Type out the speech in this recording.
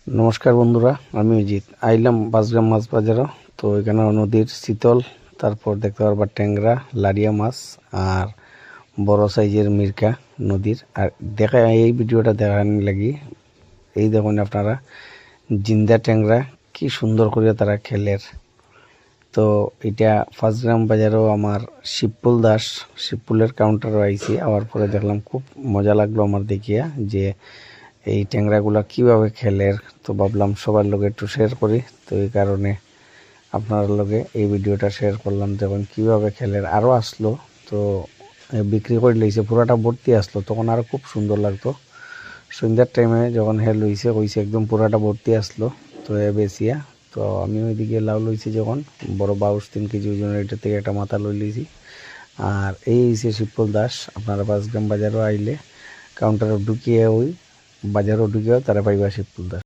নমস্কার বন্ধুরা, আমি অজিত আইলাম বাসগ্রাম মাছ বাজারও। তো এখানে নদীর শীতল, তারপর দেখতে পারবা ট্যাংরা, লারিয়া মাছ আর বড় সাইজের মির্কা নদীর। আর দেখা এই ভিডিওটা দেখার লাগি এই দেখুন আপনারা জিন্দা ট্যাংরা কি সুন্দর করে তারা খেলের। তো এটা ফার্স্টগ্রাম বাজারেও আমার শিবপুলের কাউন্টারও আইছি। আবার পরে দেখলাম খুব মজা লাগলো আমার দেখিয়া যে এই ট্যাংরাগুলা কিভাবে খেলের। তো ভাবলাম সবার লগে একটু শেয়ার করি, তো এই কারণে আপনার লগে এই ভিডিওটা শেয়ার করলাম। যখন কিভাবে খেলের আরও আসলো, তো বিক্রি করে লইছে, পুরাটা ভর্তি আসলো, তখন আরও খুব সুন্দর লাগতো। সন্ধ্যার টাইমে যখন কইছে একদম পুরাটা ভর্তি আসলো, তো বেশিয়া। তো আমি ওইদিকে লাউ লইছি, যখন বড় 22-3 কেজি ওজনের, এটা থেকে একটা মাথা লই লইছি। আর এই হইছে শিবপুল দাস। আপনারা পাঁচগ্রাম বাজারও আইলে কাউন্টারে ঢুকিয়ে বাজারও ঢুকিয়েও তারা পাইবা শিবপুল দাস।